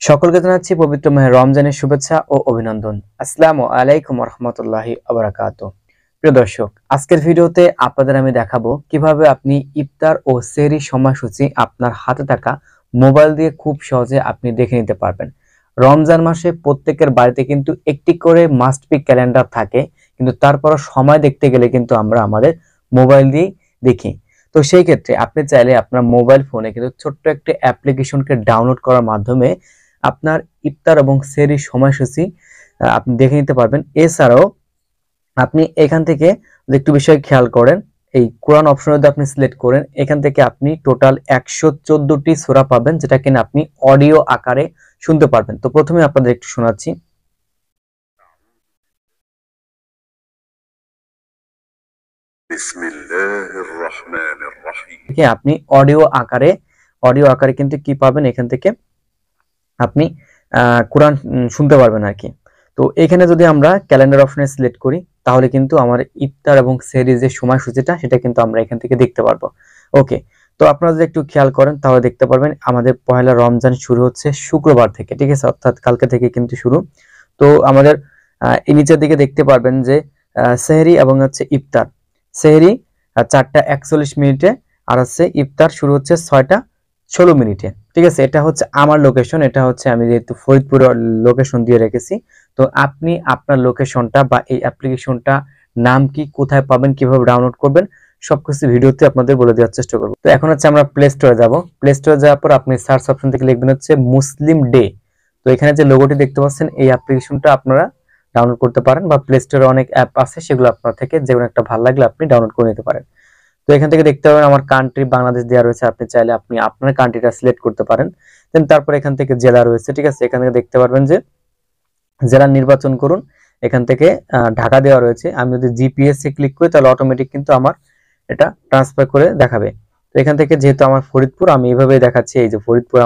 সকলকে জানাচ্ছি পবিত্র মাহে রমজানের শুভেচ্ছা ও অভিনন্দন। আসসালামু আলাইকুম ওয়া রাহমাতুল্লাহি ওয়া বারাকাতুহু। প্রিয় দর্শক, আজকের ভিডিওতে আপনাদের আমি দেখাবো কিভাবে আপনি ইফতার ও সেহরি সময়সূচি আপনার হাতে থাকা মোবাইল দিয়ে খুব সহজে আপনি দেখে নিতে পারবেন। রমজান মাসে প্রত্যেকের বাড়িতে কিন্তু একটি করে মাস্ট বি ক্যালেন্ডার থাকে, কিন্তু তারপরও সময় দেখতে গেলে কিন্তু আমরা আমাদের মোবাইল দিয়ে দেখি। তো সেই ক্ষেত্রে আপনি চাইলে আপনার মোবাইল ফোনে কিন্তু ছোট্ট একটা অ্যাপ্লিকেশনকে ডাউনলোড করার মাধ্যমে আপনার ইফতার এবং সেহরির সময়সূচি আপনি দেখে নিতে পারবেন। এছাড়াও আপনি এখান থেকে একটু বিষয় খেয়াল করেন, এই কোরআন অপশন যদি আপনি সিলেক্ট করেন, এখান থেকে আপনি টোটাল 114টি সূরা পাবেন, যেটা কিনা আপনি অডিও আকারে শুনতে পারবেন। তো প্রথমে আপনাদের একটু শোনাচ্ছি। বিসমিল্লাহির রহমানির রহিম। আপনি অডিও আকারে কিন্তু কি পাবেন, এখান থেকে আপনি কোরআন শুনতে পারবেন আর কি। তো এখানে যদি আমরা ক্যালেন্ডার অপশনে সিলেক্ট করি, তাহলে কিন্তু আমার ইফতার এবং সেহরির যে সময়সূচিটা সেটা কিন্তু আমরা এখান থেকে দেখতে পারবো। ওকে, তো আপনারা যদি একটু খেয়াল করেন তাহলে দেখতে পারবেন আমাদের পহেলা রমজান শুরু হচ্ছে শুক্রবার থেকে, ঠিক আছে, অর্থাৎ কালকে থেকে কিন্তু শুরু। তো আমাদের এই নিচের দিকে দেখতে পারবেন যে সেহরি এবং হচ্ছে ইফতার। সেহরি 4টা 41 মিনিটে, আর হচ্ছে ইফতার শুরু হচ্ছে 6টা 16 মিনিটে, ঠিক আছে। এটা হচ্ছে আমার লোকেশন, এটা হচ্ছে আমি যেহেতু ফরিদপুরের লোকেশন দিয়ে রেখেছি। তো আপনি আপনার লোকেশনটা বা এই অ্যাপ্লিকেশনটা নাম কি, কোথায় পাবেন, কিভাবে ডাউনলোড করবেন, সবকিছু ভিডিওতে আপনাদের বলে দেওয়ার চেষ্টা করব। তো এখন হচ্ছে আমরা প্লে স্টোরে যাব। প্লে স্টোরে যাওয়ার পর আপনি সার্চ অপশন থেকে লিখবেন হচ্ছে মুসলিম ডে। তো এখানে যে লোগোটি দেখতে পাচ্ছেন, এই অ্যাপ্লিকেশনটা আপনারা ডাউনলোড করতে পারেন, বা প্লে স্টোরে অনেক অ্যাপ আছে, সেগুলো আপনার থেকে যে কোনো একটা ভালো লাগলে আপনি ডাউনলোড করে নিতে পারেন। তো এখান থেকে দেখতে পাবেন আমার কান্ট্রি বাংলাদেশ দেওয়া রয়েছে, আপনি চাইলে আপনি আপনার কান্ট্রিটা সিলেক্ট করতে পারেন। দেন তারপর এখান থেকে জেলা রয়েছে, ঠিক আছে। এখান থেকে দেখতে পারবেন যে জেলা নির্বাচন করুন, এখান থেকে ঢাকা দেওয়া রয়েছে। আমি যদি জিপিএস এ ক্লিক করি তাহলে অটোমেটিক কিন্তু আমার এটা ট্রান্সফার করে দেখাবে। তো এখান থেকে যেহেতু আমার ফরিদপুর, আমি এইভাবেই দেখাচ্ছি, এই যে ফরিদপুর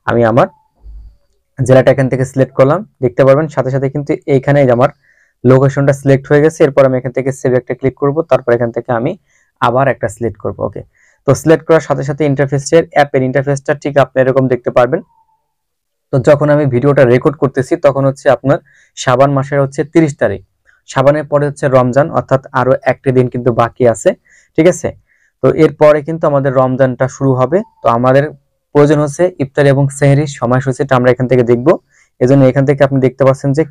আমি আমার জেলাটা এখান থেকে সিলেক্ট করলাম। দেখতে পারবেন সাথে সাথে কিন্তু এইখানে আমার লোকেশনটা সিলেক্ট হয়ে গেছে। এরপর আমি এখান থেকে সেভ একটা ক্লিক করব, তারপর এখান থেকে আমি আবার একটা সিলেক্ট করব। ওকে, তো সিলেক্ট করার সাথে সাথে ইন্টারফেসের অ্যাপের ইন্টারফেসটা ঠিক আপনি এরকম দেখতে পারবেন। তো যখন আমি ভিডিওটা রেকর্ড করতেছি তখন হচ্ছে আপনার শাবান মাসের হচ্ছে 30 তারিখ, শাবানের পরে হচ্ছে রমজান, অর্থাৎ আরো একটা দিন কিন্তু বাকি আছে, ঠিক আছে। তো এরপরে কিন্তু আমাদের রমজানটা শুরু হবে। তো আমাদের প্রয়োজন হচ্ছে ইফতারি এবং সেহরির সময়সূচিটা আমরা এখান থেকে দেখব। এজন্য এখান থেকে আপনি দেখতে পাচ্ছেন যে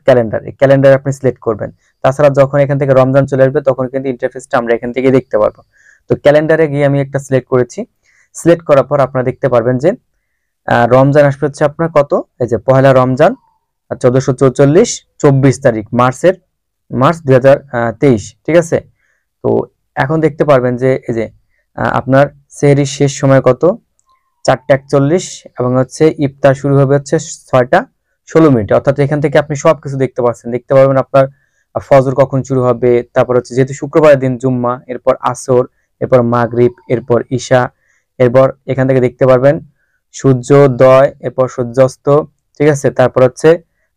ক্যালেন্ডার আপনি সিলেক্ট করবেন। তাছাড়া যখন এখান থেকে রমজান চলে আসবে তখন কিন্তু ইন্টারফেসটা আমরা এখান থেকে দেখতে পারবো। তো ক্যালেন্ডারে গিয়ে আমি একটা সিলেক্ট করেছি। সিলেক্ট করার পর আপনারা দেখতে পারবেন যে রমজান আসবে হচ্ছে আপনার কত, এই যে পহেলা রমজান 1444, 24 তারিখ মার্চ 2023, ঠিক আছে। তো এখন দেখতে পারবেন যে এই যে আপনার সেহরির শেষ সময় কত, 4টা 41, এবং হচ্ছে ইফতার শুরু হবে হচ্ছে 6টা 16 মিনিট, অর্থাৎ এখান থেকে আপনি সবকিছু দেখতে পারবেন আপনার ফজর কখন শুরু হবে, তারপর হচ্ছে যেহেতু শুক্রবারের দিন জুম্মা, এরপর আসর, এরপর মাগরিব, এরপর ঈশা, এরপর এখান থেকে দেখতে পারবেন সূর্যোদয়, এরপর সূর্যাস্ত, ঠিক আছে। তারপর হচ্ছে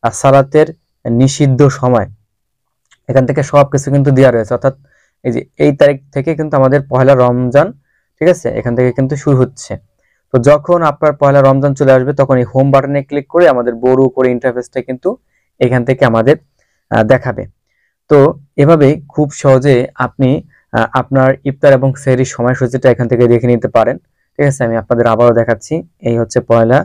সালাতের নিষিদ্ধ সময়, এখান থেকে সবকিছু কিন্তু দেওয়া রয়েছে, অর্থাৎ এই যে এই তারিখ থেকে কিন্তু আমাদের পহেলা রমজান, ঠিক আছে, এখান থেকে কিন্তু শুরু হচ্ছে। তো যখন আপনার পহেলা রমজান চলে আসবে তখন এই হোম বাটনে ক্লিক করে আমাদের বড় করে ইন্টারফেসটা কিন্তু এখান থেকে আমাদের দেখাবে। তো এভাবেই খুব সহজে আপনি আপনার ইফতার এবং সেহরির সময়সূচিটা এখান থেকে দেখে নিতে পারেন, ঠিক আছে। আমি আপনাদের আবারও দেখাচ্ছি, এই হচ্ছে পয়লা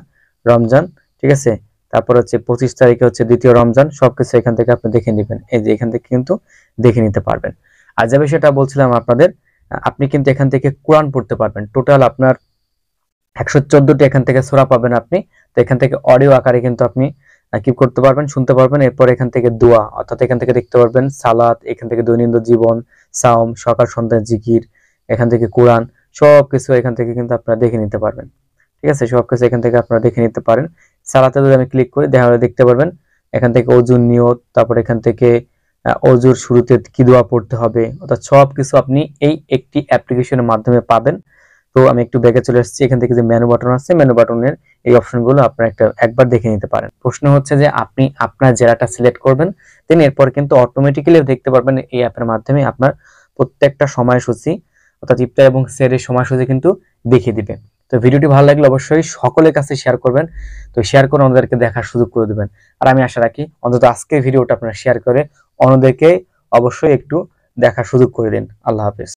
রমজান, ঠিক আছে। তারপর হচ্ছে 25 তারিখে হচ্ছে দ্বিতীয় রমজান, সবকিছু এখান থেকে আপনি দেখে নেবেন, এই যে এখান থেকে কিন্তু দেখে নিতে পারবেন। আর যে বিষয়টা বলছিলাম আপনাদের, আপনি কিন্তু এখান থেকে কোরআন পড়তে পারবেন। টোটাল আপনার 114টি এখান থেকে সূরা পাবেন আপনি। তো এখান থেকে অডিও আকারে কিন্তু আপনি কি করতে পারবেন, শুনতে পারবেন। এরপর এখান থেকে দোয়া, অর্থাৎ এখান থেকে দেখতে পারবেন সালাত, এখান থেকে দৈনন্দিন জীবন, সাওম, সকাল সন্ধ্যা জিকির, এখান থেকে কোরআন, সবকিছু এখান থেকে কিন্তু আপনারা দেখে নিতে পারবেন, ঠিক আছে। সবকিছু এখান থেকে আপনারা দেখে নিতে পারেন। সালাতে যদি আমি ক্লিক করি তাহলে দেখতে পারবেন এখান থেকে ওযুর নিয়ত, তারপর এখান থেকে ওযুর শুরুতে কি দোয়া পড়তে হবে, অর্থাৎ সবকিছু আপনি এই একটি অ্যাপ্লিকেশনের মাধ্যমে পাবেন। তো আমি একটু ব্যাকে চলে আসছি, এখান থেকে যে মেনু বাটন আছে, মেনু বাটনের এই অপশনগুলো আপনারা একবার দেখে নিতে পারেন। প্রশ্ন হচ্ছে যে আপনি আপনার জেলাটা সিলেক্ট করবেন, দেন এরপর কিন্তু অটোমেটিক্যালি দেখতে পারবেন এই অ্যাপের মাধ্যমে আপনার প্রত্যেকটা সময়সূচি, অর্থাৎ ইফতার এবং সেহরির সময়সূচি কিন্তু দেখিয়ে দিবে। তো তো ভিডিওটি ভালো লাগলে অবশ্যই সকলের কাছে শেয়ার করবেন। তো শেয়ার করে অন্যদেরকে দেখার সুযোগ করে দেবেন। আর আমি আশা রাখি অন্তত আজকের ভিডিওটা আপনারা শেয়ার করে অন্যদেরকে অবশ্যই একটু দেখার সুযোগ করে দিন। আল্লাহ হাফেজ।